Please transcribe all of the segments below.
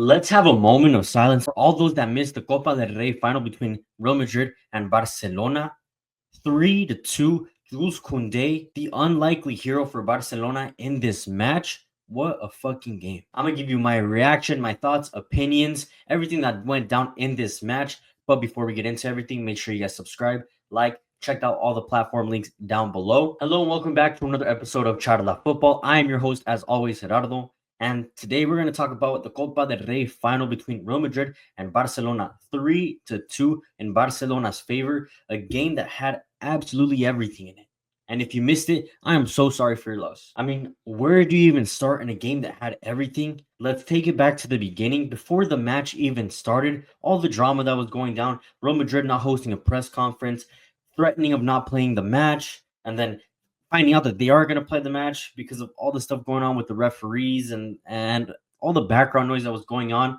Let's have a moment of silence for all those that missed the Copa del Rey final between Real Madrid and Barcelona. 3-2. Jules Koundé, the unlikely hero for Barcelona in this match. What a fucking game. I'm going to give you my reaction, my thoughts, opinions, everything that went down in this match. But before we get into everything, make sure you guys subscribe, like, check out all the platform links down below. Hello and welcome back to another episode of Charla Football. I am your host, as always, Gerardo. And today we're going to talk about the Copa del Rey final between Real Madrid and Barcelona. 3-2 in Barcelona's favor. A game that had absolutely everything in it. And if you missed it, I am so sorry for your loss. I mean, where do you even start in a game that had everything? Let's take it back to the beginning. Before the match even started, all the drama that was going down, Real Madrid not hosting a press conference, threatening of not playing the match, and then finding out that they are going to play the match because of all the stuff going on with the referees and all the background noise that was going on.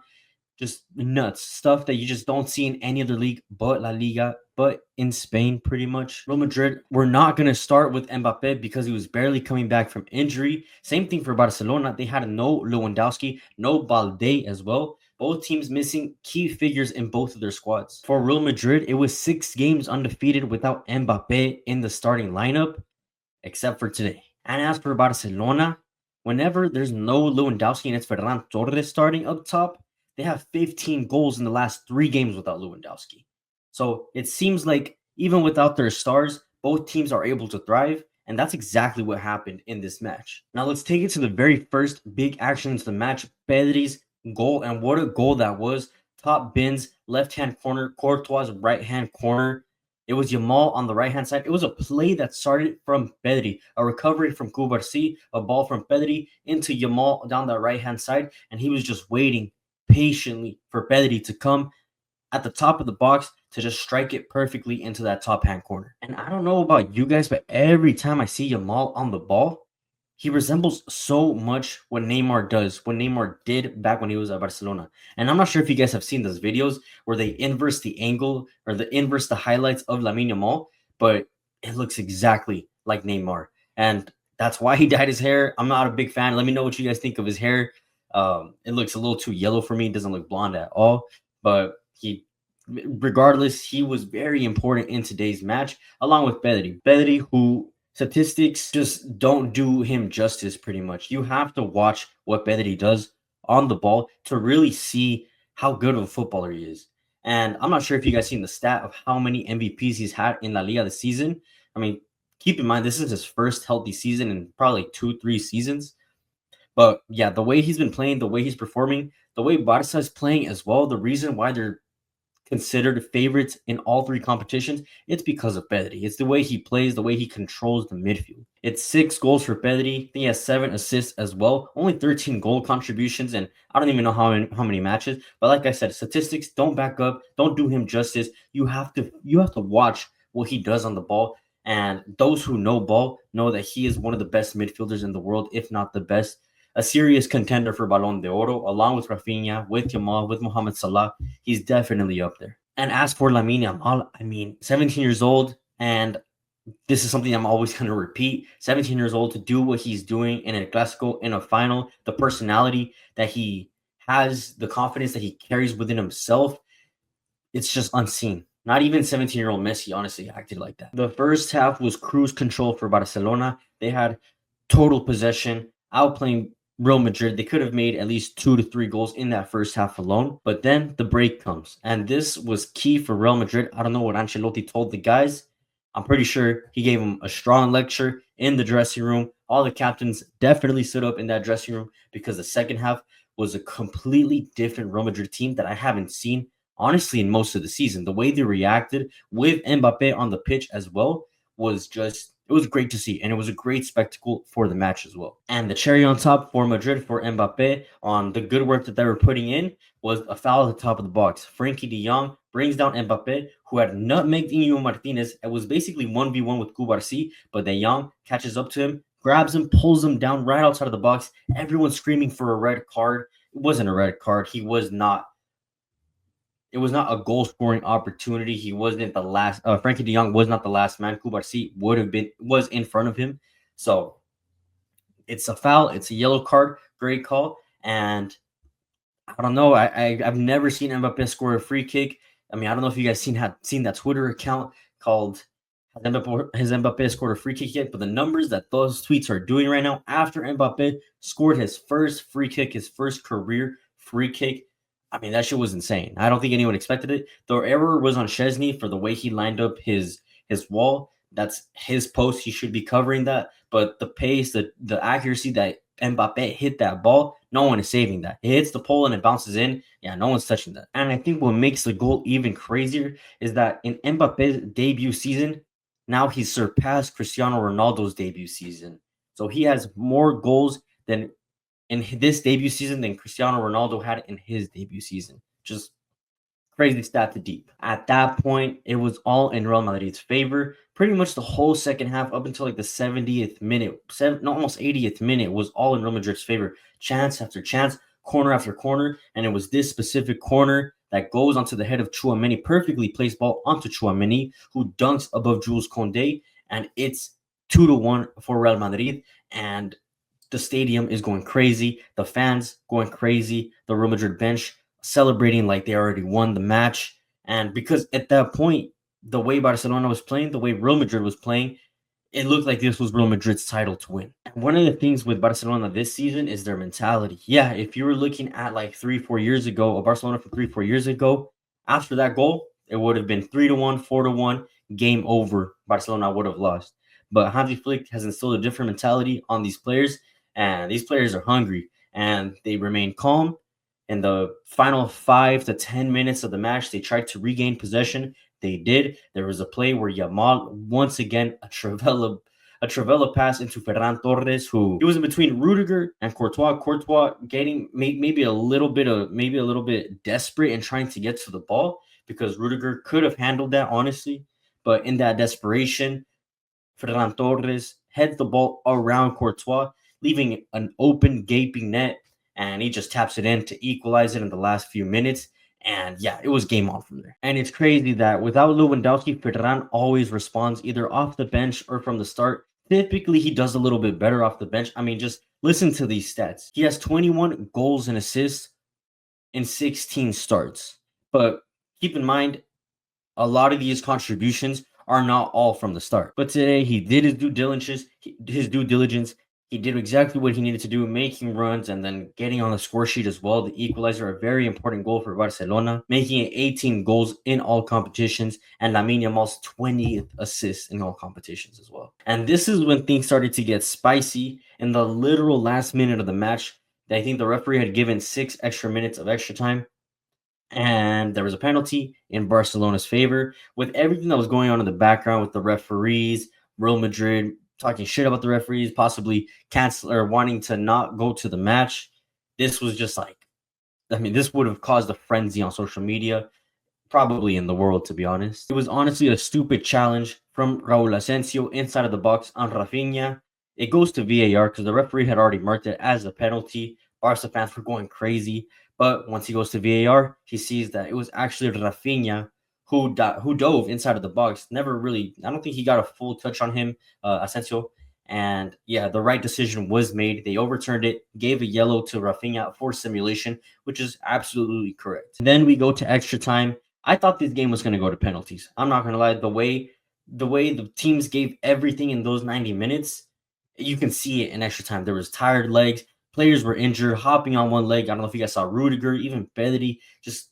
Just nuts stuff that you just don't see in any other league but La Liga, but in Spain, pretty much. Real Madrid, we're not going to start with Mbappe because he was barely coming back from injury. Same thing for Barcelona. They had no Lewandowski, no Balde as well. Both teams missing key figures in both of their squads. For Real Madrid, it was 6 games undefeated without Mbappe in the starting lineup, except for today. And as for Barcelona, whenever there's no Lewandowski and it's Ferran Torres starting up top, they have 15 goals in the last 3 games without Lewandowski. So it seems like even without their stars, both teams are able to thrive. And that's exactly what happened in this match. Now let's take it to the very first big action into the match, Pedri's goal. And what a goal that was. Top bins, left-hand corner, Courtois' right-hand corner. It was Yamal on the right-hand side. It was a play that started from Pedri, a recovery from Cubarsí, a ball from Pedri into Yamal down the right-hand side. And he was just waiting patiently for Pedri to come at the top of the box to just strike it perfectly into that top hand corner. And I don't know about you guys, but every time I see Yamal on the ball, he resembles so much what Neymar does, what Neymar did back when he was at Barcelona. And I'm not sure if you guys have seen those videos where they inverse the angle or inverse the highlights of Lamine Yamal, but it looks exactly like Neymar. And that's why he dyed his hair. I'm not a big fan. Let me know what you guys think of his hair. It looks a little too yellow for me. It doesn't look blonde at all. But regardless, he was very important in today's match, along with Pedri. Pedri, who statistics just don't do him justice pretty much. You have to watch what Pedri does on the ball to really see how good of a footballer he is. And I'm not sure if you guys seen the stat of how many MVPs he's had in La Liga this season. I mean, keep in mind, this is his first healthy season in probably 2-3 seasons. But yeah, the way he's been playing, the way he's performing, the way Barca is playing as well, the reason why they're considered favorites in all 3 competitions, it's because of Pedri. It's the way he plays, the way he controls the midfield. It's 6 goals for Pedri. I think he has 7 assists as well. Only 13 goal contributions, and I don't even know how many matches. But like I said, statistics don't back up, don't do him justice. You have to watch what he does on the ball. And those who know ball know that he is one of the best midfielders in the world, if not the best. A serious contender for Ballon d'Oro, along with Rafinha, with Yamal, with Mohamed Salah. He's definitely up there. And as for Lamine Yamal, I mean, 17 years old, and this is something I'm always going to repeat. 17 years old to do what he's doing in a Clásico, in a final, the personality that he has, the confidence that he carries within himself, it's just unseen. Not even 17-year-old Messi honestly acted like that. The first half was cruise control for Barcelona. They had total possession, outplaying Real Madrid. They could have made at least 2 to 3 goals in that first half alone. But then the break comes. And this was key for Real Madrid. I don't know what Ancelotti told the guys. I'm pretty sure he gave them a strong lecture in the dressing room. All the captains definitely stood up in that dressing room because the second half was a completely different Real Madrid team that I haven't seen, honestly, in most of the season. The way they reacted with Mbappe on the pitch as well was just, it was great to see, and it was a great spectacle for the match as well. And the cherry on top for Madrid, for Mbappe, on the good work that they were putting in, was a foul at the top of the box. Frankie de Jong brings down Mbappe, who had nutmegged Inigo Martinez. It was basically 1v1 with Cubarsí, but de Jong catches up to him, grabs him, pulls him down right outside of the box. Everyone's screaming for a red card. It wasn't a red card. It was not a goal-scoring opportunity. He wasn't the last. Frankie de Jong was not the last man. Cubarsí was in front of him. So it's a foul. It's a yellow card. Great call. And I don't know. I've never seen Mbappe score a free kick. I mean, I don't know if you guys seen that Twitter account called has Mbappe scored a free kick yet? But the numbers that those tweets are doing right now after Mbappe scored his first free kick, his first career free kick. I mean, that shit was insane. I don't think anyone expected it. The error was on Chesney for the way he lined up his wall. That's his post. He should be covering that. But the pace, the accuracy that Mbappe hit that ball, no one is saving that. It hits the pole and it bounces in. Yeah, no one's touching that. And I think what makes the goal even crazier is that in Mbappe's debut season, now he's surpassed Cristiano Ronaldo's debut season. So he has more goals than in this debut season than Cristiano Ronaldo had in his debut season. Just crazy stat to deep. At that point, it was all in Real Madrid's favor. Pretty much the whole second half up until like the 70th minute, almost 80th minute was all in Real Madrid's favor. Chance after chance, corner after corner, and it was this specific corner that goes onto the head of Tchouaméni, perfectly placed ball onto Tchouaméni, who dunks above Jules Koundé, and it's 2-1 for Real Madrid. And the stadium is going crazy. The fans going crazy. The Real Madrid bench celebrating like they already won the match. And because at that point, the way Barcelona was playing, the way Real Madrid was playing, it looked like this was Real Madrid's title to win. And one of the things with Barcelona this season is their mentality. Yeah, if you were looking at like 3-4 years ago, or Barcelona from 3-4 years ago, after that goal, it would have been 3-1, 4-1, game over. Barcelona would have lost. But Hansi Flick has instilled a different mentality on these players, and these players are hungry, and they remain calm. In the final 5 to 10 minutes of the match, they tried to regain possession. They did. There was a play where Yamal, once again, a Trivela pass into Ferran Torres, who he was in between Rudiger and Courtois. Courtois getting maybe a little bit desperate and trying to get to the ball because Rudiger could have handled that, honestly. But in that desperation, Ferran Torres heads the ball around Courtois, leaving an open, gaping net, and he just taps it in to equalize it in the last few minutes. And yeah, it was game on from there. And it's crazy that without Lewandowski, Ferran always responds either off the bench or from the start. Typically, he does a little bit better off the bench. I mean, just listen to these stats. He has 21 goals and assists in 16 starts. But keep in mind, a lot of these contributions are not all from the start. But today he did his due diligence. He did exactly what he needed to do, making runs and then getting on the score sheet as well. The equalizer, a very important goal for Barcelona, making it 18 goals in all competitions, and Lamine Yamal's 20th assist in all competitions as well. And this is when things started to get spicy in the literal last minute of the match. I think the referee had given 6 extra minutes of extra time, and there was a penalty in Barcelona's favor. With everything that was going on in the background with the referees, Real Madrid talking shit about the referees, possibly cancel or wanting to not go to the match, this was just like, I mean, this would have caused a frenzy on social media, probably in the world, to be honest. It was honestly a stupid challenge from Raul Asensio inside of the box on Rafinha. It goes to VAR because the referee had already marked it as a penalty. Barca fans were going crazy. But once he goes to VAR, he sees that it was actually Rafinha who dove inside of the box. Never really, I don't think he got a full touch on him, Asensio. And yeah, the right decision was made. They overturned it, gave a yellow to Rafinha for simulation, which is absolutely correct. Then we go to extra time. I thought this game was going to go to penalties. I'm not going to lie. The way the teams gave everything in those 90 minutes, you can see it in extra time. There was tired legs. Players were injured, hopping on one leg. I don't know if you guys saw Rudiger, even Pedri, just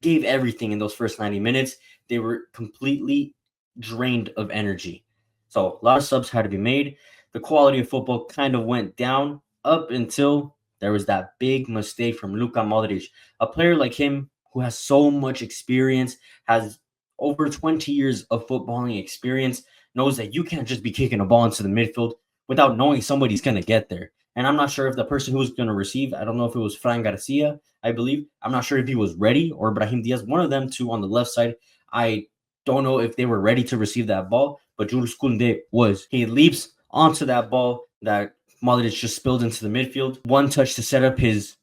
gave everything in those first 90 minutes. They were completely drained of energy. So a lot of subs had to be made. The quality of football kind of went down up until there was that big mistake from Luka Modric. A player like him who has so much experience, has over 20 years of footballing experience, knows that you can't just be kicking a ball into the midfield without knowing somebody's going to get there. And I'm not sure if the person who was going to receive, I don't know if it was Fran Garcia, I believe. I'm not sure if he was ready or Brahim Diaz, one of them two on the left side. I don't know if they were ready to receive that ball, but Jules Koundé was. He leaps onto that ball that Modric just spilled into the midfield. One touch to set up his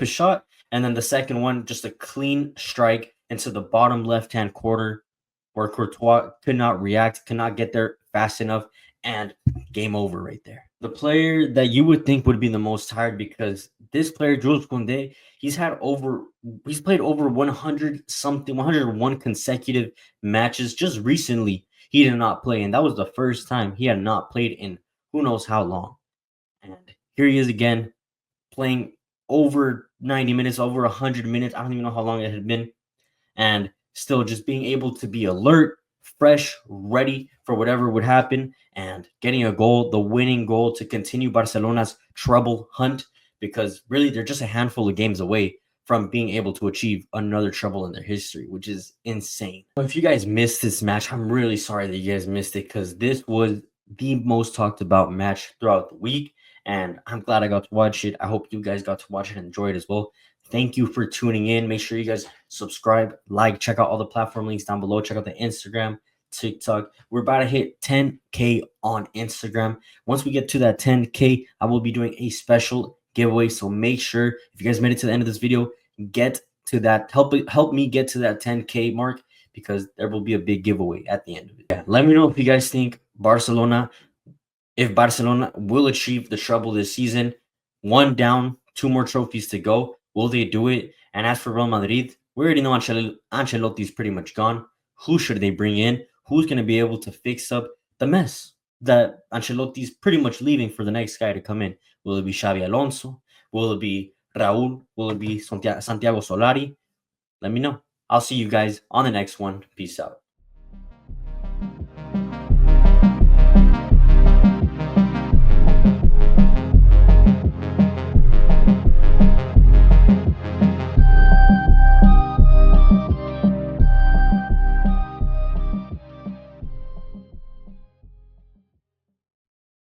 shot, and then the second one, just a clean strike into the bottom left-hand corner where Courtois could not react, could not get there fast enough, and game over right there. The player that you would think would be the most tired, because this player, Jules Koundé, he's played over 100 something, 101 consecutive matches. Just recently, he did not play, and that was the first time he had not played in who knows how long. And here he is again, playing over 90 minutes, over 100 minutes. I don't even know how long it had been, and still just being able to be alert, fresh, ready for whatever would happen, and getting a goal, the winning goal to continue Barcelona's treble hunt, because really they're just a handful of games away from being able to achieve another treble in their history, which is insane. If you guys missed this match, I'm really sorry that you guys missed it, because this was the most talked about match throughout the week, and I'm glad I got to watch it. I hope you guys got to watch it and enjoy it as well. Thank you for tuning in. Make sure you guys subscribe, like, check out all the platform links down below. Check out the Instagram, TikTok. We're about to hit 10K on Instagram. Once we get to that 10K, I will be doing a special giveaway. So make sure, if you guys made it to the end of this video, get to that. Help me get to that 10K mark, because there will be a big giveaway at the end of it. Yeah, let me know if you guys think Barcelona will achieve the treble this season. One down, 2 more trophies to go. Will they do it? And as for Real Madrid, we already know Ancelotti's pretty much gone. Who should they bring in? Who's going to be able to fix up the mess that Ancelotti's pretty much leaving for the next guy to come in? Will it be Xavi Alonso? Will it be Raul? Will it be Santiago Solari? Let me know. I'll see you guys on the next one. Peace out.